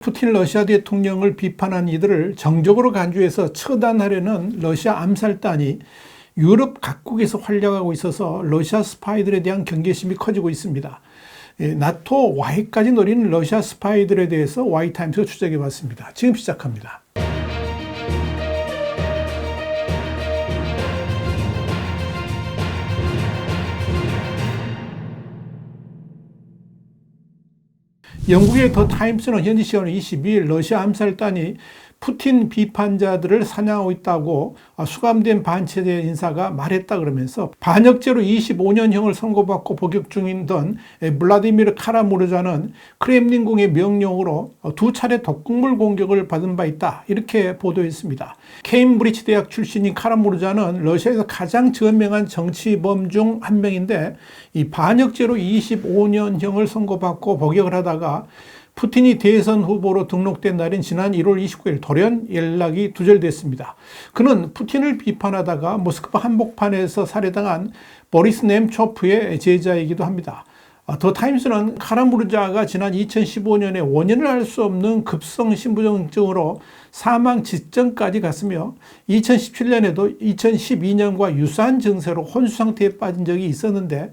푸틴 러시아 대통령을 비판한 이들을 정적으로 간주해서 처단하려는 러시아 암살단이 유럽 각국에서 활약하고 있어서 러시아 스파이들에 대한 경계심이 커지고 있습니다. 나토 와해까지 노리는 러시아 스파이들에 대해서 와이타임스가 추적해 봤습니다. 지금 시작합니다. 영국의 더 타임스는 현지 시간 22일 러시아 암살단이 푸틴 비판자들을 사냥하고 있다고 수감된 반체제 인사가 말했다 그러면서 반역죄로 25년형을 선고받고 복역 중이던 블라디미르 카라무르자는 크렘린궁의 명령으로 2차례 독극물 공격을 받은 바 있다, 이렇게 보도했습니다. 케임브리지 대학 출신인 카라무르자는 러시아에서 가장 저명한 정치범 중 한 명인데 이 반역죄로 25년형을 선고받고 복역을 하다가 푸틴이 대선 후보로 등록된 날인 지난 1월 29일 돌연 연락이 두절됐습니다. 그는 푸틴을 비판하다가 모스크바 한복판에서 살해당한 보리스 nemtsov의 제자이기도 합니다. 더 타임스는 카라무르자가 지난 2015년에 원인을 알 수 없는 급성 심부전증으로 사망 직전까지 갔으며 2017년에도 2012년과 유사한 증세로 혼수 상태에 빠진 적이 있었는데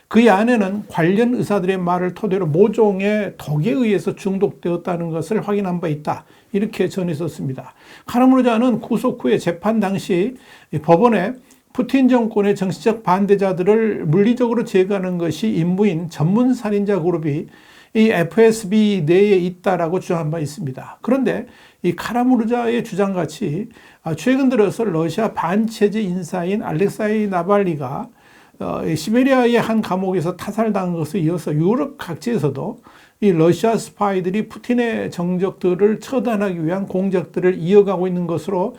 그의 아내는 관련 의사들의 말을 토대로 모종의 독에 의해서 중독되었다는 것을 확인한 바 있다, 이렇게 전했었습니다. 카라무르자는 구속 후에 재판 당시 법원에 푸틴 정권의 정치적 반대자들을 물리적으로 제거하는 것이 임무인 전문 살인자 그룹이 이 FSB 내에 있다라고 주장한 바 있습니다. 그런데 이 카라무르자의 주장같이 최근 들어서 러시아 반체제 인사인 알렉사이 나발리가 시베리아의 한 감옥에서 타살당한 것에 이어서 유럽 각지에서도 이 러시아 스파이들이 푸틴의 정적들을 처단하기 위한 공작들을 이어가고 있는 것으로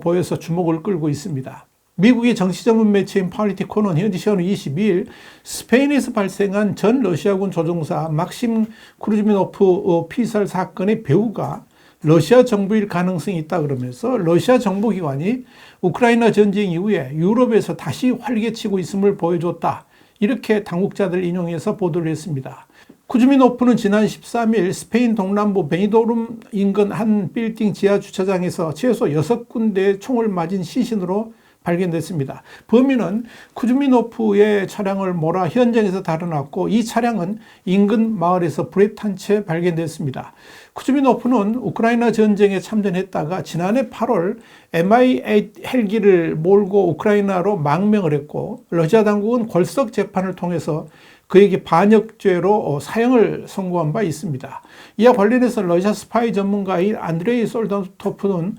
보여서 주목을 끌고 있습니다. 미국의 정치 전문 매체인 팔리티코는 현지 시간 22일 스페인에서 발생한 전 러시아군 조종사 막심 크루즈미노프 피살 사건의 배후가 러시아 정부일 가능성이 있다 그러면서 러시아 정보기관이 우크라이나 전쟁 이후에 유럽에서 다시 활개치고 있음을 보여줬다, 이렇게 당국자들 인용해서 보도를 했습니다. 쿠즈미노프는 지난 13일 스페인 동남부 베니도름 인근 한 빌딩 지하 주차장에서 최소 6군데의 총을 맞은 시신으로 발견됐습니다. 범인은 쿠즈미노프의 차량을 몰아 현장에서 다뤄놨고 이 차량은 인근 마을에서 불에 탄 채 발견됐습니다. 쿠즈미노프는 우크라이나 전쟁에 참전했다가 지난해 8월 Mi-8 헬기를 몰고 우크라이나로 망명을 했고 러시아 당국은 골석 재판을 통해서 그에게 반역죄로 사형을 선고한 바 있습니다. 이와 관련해서 러시아 스파이 전문가인 안드레이 솔다토프는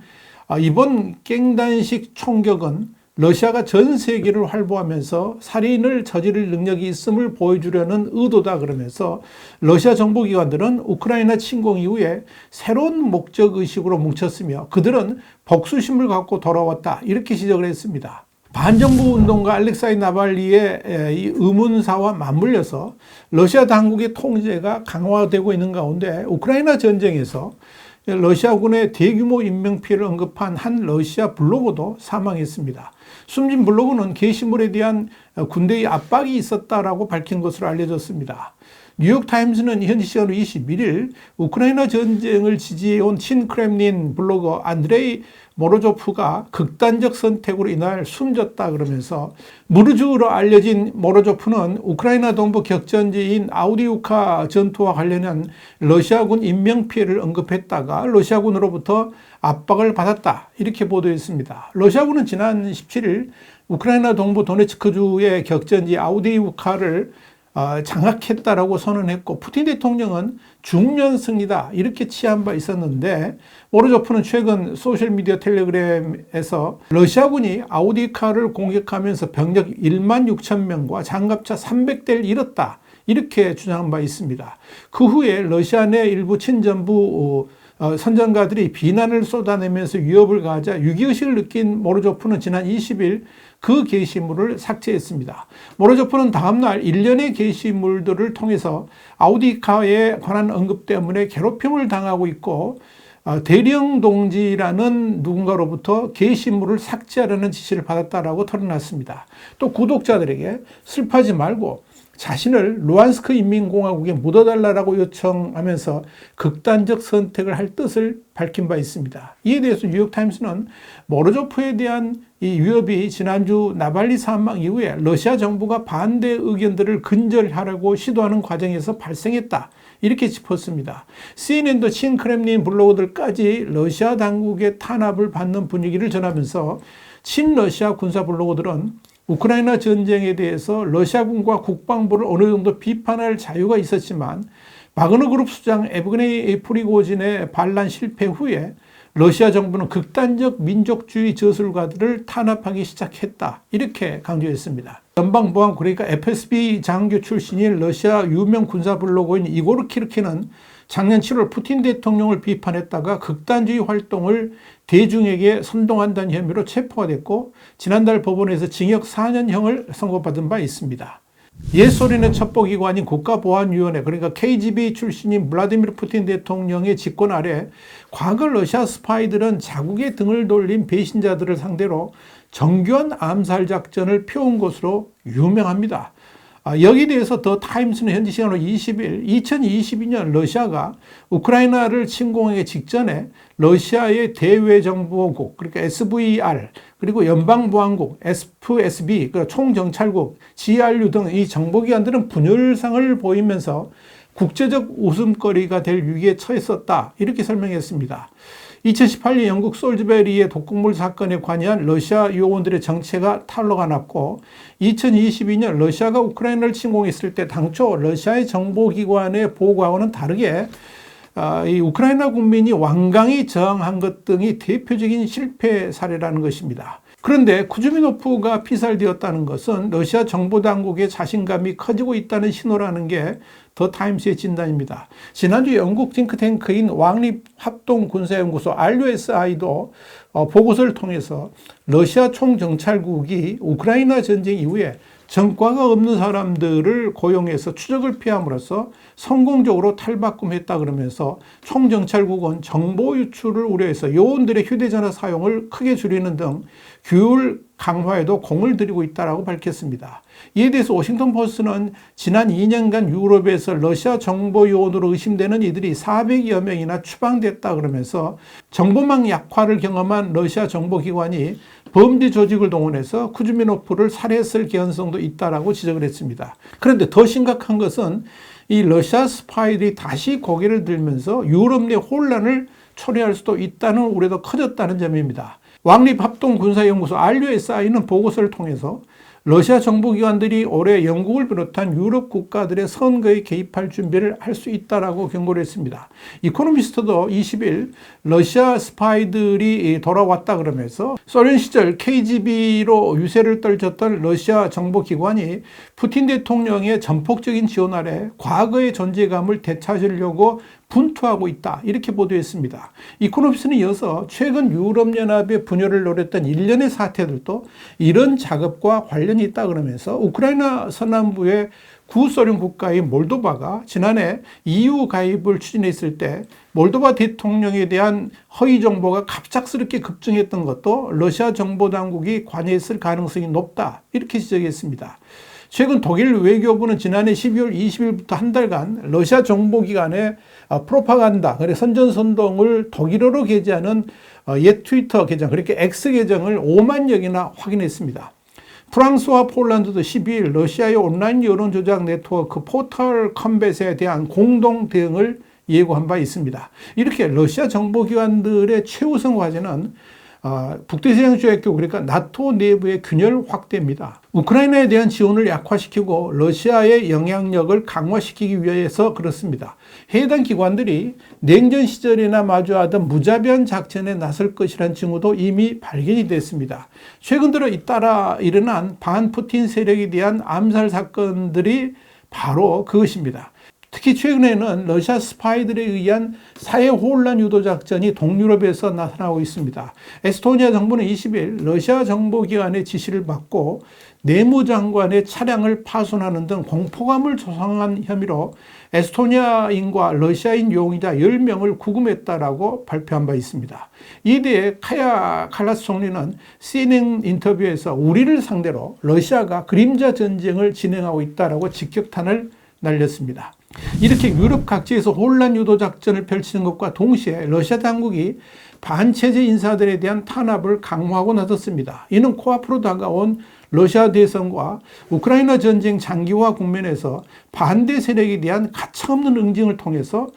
이번 깽단식 총격은 러시아가 전 세계를 활보하면서 살인을 저지를 능력이 있음을 보여주려는 의도다 그러면서 러시아 정보기관들은 우크라이나 침공 이후에 새로운 목적의식으로 뭉쳤으며 그들은 복수심을 갖고 돌아왔다, 이렇게 지적을 했습니다. 반정부 운동가 알렉사이 나발리의 이 의문사와 맞물려서 러시아 당국의 통제가 강화되고 있는 가운데 우크라이나 전쟁에서 러시아군의 대규모 인명피해를 언급한 한 러시아 블로거도 사망했습니다. 숨진 블로거는 게시물에 대한 군대의 압박이 있었다라고 밝힌 것으로 알려졌습니다. 뉴욕타임스는 현지 시간으로 21일 우크라이나 전쟁을 지지해온 친크렘린 블로거 안드레이 모로조프가 극단적 선택으로 이날 숨졌다 그러면서 무르주로 알려진 모로조프는 우크라이나 동부 격전지인 아우디우카 전투와 관련한 러시아군 인명피해를 언급했다가 러시아군으로부터 압박을 받았다, 이렇게 보도했습니다. 러시아군은 지난 17일 우크라이나 동부 도네츠크주의 격전지 아우디우카를 장악했다라고 선언했고 푸틴 대통령은 중면 승리다, 이렇게 치한 바 있었는데 모로조프는 최근 소셜미디어 텔레그램에서 러시아군이 아우디우카를 공격하면서 병력 1만 6천 명과 장갑차 300대를 잃었다, 이렇게 주장한 바 있습니다. 그 후에 러시아 내 일부 친정부 선전가들이 비난을 쏟아내면서 위협을 가하자 위기의식을 느낀 모로조프는 지난 20일 그 게시물을 삭제했습니다. 모로조프는 다음날 일련의 게시물들을 통해서 아우디카에 관한 언급 때문에 괴롭힘을 당하고 있고 대령 동지라는 누군가로부터 게시물을 삭제하라는 지시를 받았다라고 털어놨습니다. 또 구독자들에게 슬퍼하지 말고 자신을 루안스크 인민공화국에 묻어달라고 요청하면서 극단적 선택을 할 뜻을 밝힌 바 있습니다. 이에 대해서 뉴욕타임스는 모로조프에 대한 이 위협이 지난주 나발리 사망 이후에 러시아 정부가 반대 의견들을 근절하려고 시도하는 과정에서 발생했다, 이렇게 짚었습니다. CNN도 친크렘린 블로거들까지 러시아 당국의 탄압을 받는 분위기를 전하면서 친러시아 군사 블로거들은 우크라이나 전쟁에 대해서 러시아군과 국방부를 어느 정도 비판할 자유가 있었지만 바그너 그룹 수장 에브게니 프리고진의 반란 실패 후에 러시아 정부는 극단적 민족주의 저술가들을 탄압하기 시작했다, 이렇게 강조했습니다. 연방보안, 그러니까 FSB 장교 출신인 러시아 유명 군사 블로거인 이고르 키르키는 작년 7월 푸틴 대통령을 비판했다가 극단주의 활동을 대중에게 선동한다는 혐의로 체포가 됐고 지난달 법원에서 징역 4년형을 선고받은 바 있습니다. 옛 소련의 첩보기관인 국가보안위원회, 그러니까 KGB 출신인 블라디미르 푸틴 대통령의 집권 아래 과거 러시아 스파이들은 자국의 등을 돌린 배신자들을 상대로 정교한 암살 작전을 펴온 것으로 유명합니다. 여기에 대해서 더 타임스는 현지 시간으로 20일 2022년 러시아가 우크라이나를 침공하기 직전에 러시아의 대외정보국, 그러니까 SVR, 그리고 연방보안국, FSB, 그러니까 총정찰국, GRU 등 이 정보기관들은 분열상을 보이면서 국제적 웃음거리가 될 위기에 처했었다, 이렇게 설명했습니다. 2018년 영국 솔즈베리의 독극물 사건에 관여한 러시아 요원들의 정체가 탄로가 났고 2022년 러시아가 우크라이나를 침공했을 때 당초 러시아의 정보기관의 보고하고는 다르게 이 우크라이나 국민이 완강히 저항한 것 등이 대표적인 실패 사례라는 것입니다. 그런데 쿠즈미노프가 피살되었다는 것은 러시아 정보당국의 자신감이 커지고 있다는 신호라는 게 더 타임스의 진단입니다. 지난주 영국 싱크탱크인 왕립합동군사연구소 RUSI도 보고서를 통해서 러시아 총정찰국이 우크라이나 전쟁 이후에 전과가 없는 사람들을 고용해서 추적을 피함으로써 성공적으로 탈바꿈했다 그러면서 총정찰국은 정보 유출을 우려해서 요원들의 휴대전화 사용을 크게 줄이는 등 규율 강화에도 공을 들이고 있다고 밝혔습니다. 이에 대해서 워싱턴 포스트는 지난 2년간 유럽에서 러시아 정보 요원으로 의심되는 이들이 400여 명이나 추방됐다 그러면서 정보망 약화를 경험한 러시아 정보기관이 범죄 조직을 동원해서 쿠즈미노프를 살해했을 개연성도 있다라고 지적을 했습니다. 그런데 더 심각한 것은 이 러시아 스파이들이 다시 고개를 들면서 유럽 내 혼란을 초래할 수도 있다는 우려도 커졌다는 점입니다. 왕립합동군사연구소 RUSI는 보고서를 통해서 러시아 정보기관들이 올해 영국을 비롯한 유럽 국가들의 선거에 개입할 준비를 할 수 있다라고 경고를 했습니다. 이코노미스트도 20일 러시아 스파이들이 돌아왔다 그러면서 소련 시절 KGB로 유세를 떨쳤던 러시아 정보기관이 푸틴 대통령의 전폭적인 지원 아래 과거의 존재감을 되찾으려고 분투하고 있다, 이렇게 보도했습니다. 이코노미스트는 이어서 최근 유럽연합의 분열을 노렸던 일련의 사태들도 이런 작업과 관련이 있다 그러면서 우크라이나 서남부의 구소련 국가인 몰도바가 지난해 EU 가입을 추진했을 때 몰도바 대통령에 대한 허위 정보가 갑작스럽게 급증했던 것도 러시아 정보당국이 관여했을 가능성이 높다, 이렇게 지적했습니다. 최근 독일 외교부는 지난해 12월 20일부터 한 달간 러시아 정보기관의 프로파간다, 선전선동을 독일어로 게재하는 옛 트위터 계정, 그러니까 X 계정을 5만 여개나 확인했습니다. 프랑스와 폴란드도 12일 러시아의 온라인 여론조작 네트워크 포털 컴뱃에 대한 공동 대응을 예고한 바 있습니다. 이렇게 러시아 정보기관들의 최우선 과제는 북대서양조약국, 그러니까 나토 내부의 균열 확대입니다. 우크라이나에 대한 지원을 약화시키고 러시아의 영향력을 강화시키기 위해서 그렇습니다. 해당 기관들이 냉전 시절이나 마주하던 무자비한 작전에 나설 것이라는 징후도 이미 발견이 됐습니다. 최근 들어 잇따라 일어난 반푸틴 세력에 대한 암살 사건들이 바로 그것입니다. 특히 최근에는 러시아 스파이들에 의한 사회 혼란 유도 작전이 동유럽에서 나타나고 있습니다. 에스토니아 정부는 20일 러시아 정보기관의 지시를 받고 내무장관의 차량을 파손하는 등 공포감을 조성한 혐의로 에스토니아인과 러시아인 용의자 10명을 구금했다라고 발표한 바 있습니다. 이에 대해 카야 칼라스 총리는 CNN 인터뷰에서 우리를 상대로 러시아가 그림자 전쟁을 진행하고 있다라고 직격탄을 날렸습니다. 이렇게 유럽 각지에서 혼란 유도 작전을 펼치는 것과 동시에 러시아 당국이 반체제 인사들에 대한 탄압을 강화하고 나섰습니다. 이는 코앞으로 다가온 러시아 대선과 우크라이나 전쟁 장기화 국면에서 반대 세력에 대한 가차없는 응징을 통해서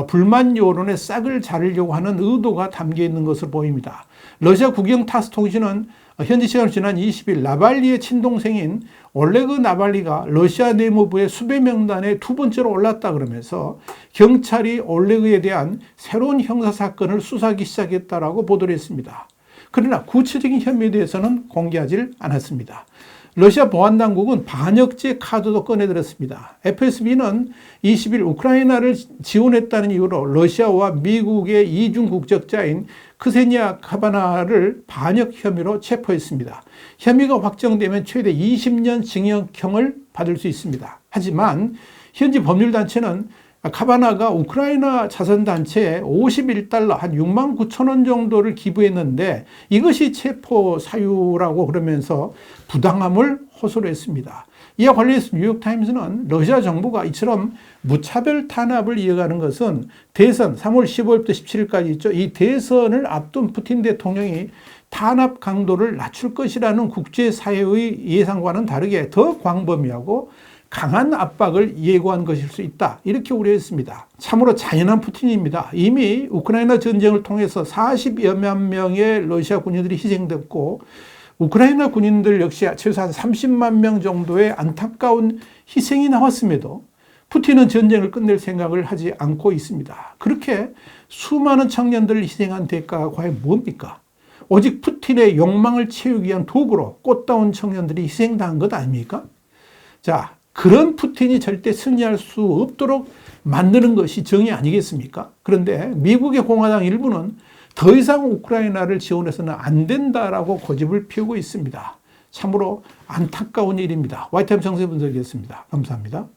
불만 여론의 싹을 자르려고 하는 의도가 담겨 있는 것으로 보입니다. 러시아 국영 타스 통신은 현지 시간으로 지난 20일 나발리의 친동생인 올레그 나발리가 러시아 내무부의 수배 명단에 두 번째로 올랐다 그러면서 경찰이 올레그에 대한 새로운 형사사건을 수사하기 시작했다라고 보도를 했습니다. 그러나 구체적인 혐의에 대해서는 공개하지 않았습니다. 러시아 보안당국은 반역죄 카드도 꺼내들었습니다. FSB는 20일 우크라이나를 지원했다는 이유로 러시아와 미국의 이중 국적자인 크세니아 카바나를 반역 혐의로 체포했습니다. 혐의가 확정되면 최대 20년 징역형을 받을 수 있습니다. 하지만 현지 법률단체는 카바나가 우크라이나 자선단체에 51달러 한 6만 9천 원 정도를 기부했는데 이것이 체포 사유라고 그러면서 부당함을 호소를 했습니다. 이와 관련해서 뉴욕타임스는 러시아 정부가 이처럼 무차별 탄압을 이어가는 것은 대선 3월 15일부터 17일까지 있죠. 이 대선을 앞둔 푸틴 대통령이 탄압 강도를 낮출 것이라는 국제사회의 예상과는 다르게 더 광범위하고 강한 압박을 예고한 것일 수 있다. 이렇게 우려했습니다. 참으로 잔인한 푸틴입니다. 이미 우크라이나 전쟁을 통해서 40여만 명의 러시아 군인들이 희생됐고 우크라이나 군인들 역시 최소한 30만 명 정도의 안타까운 희생이 나왔음에도 푸틴은 전쟁을 끝낼 생각을 하지 않고 있습니다. 그렇게 수많은 청년들을 희생한 대가가 과연 뭡니까? 오직 푸틴의 욕망을 채우기 위한 도구로 꽃다운 청년들이 희생당한 것 아닙니까? 자, 그런 푸틴이 절대 승리할 수 없도록 만드는 것이 정의 아니겠습니까? 그런데 미국의 공화당 일부는 더 이상 우크라이나를 지원해서는 안 된다라고 고집을 피우고 있습니다. 참으로 안타까운 일입니다. YTN 정세 분석이었습니다. 감사합니다.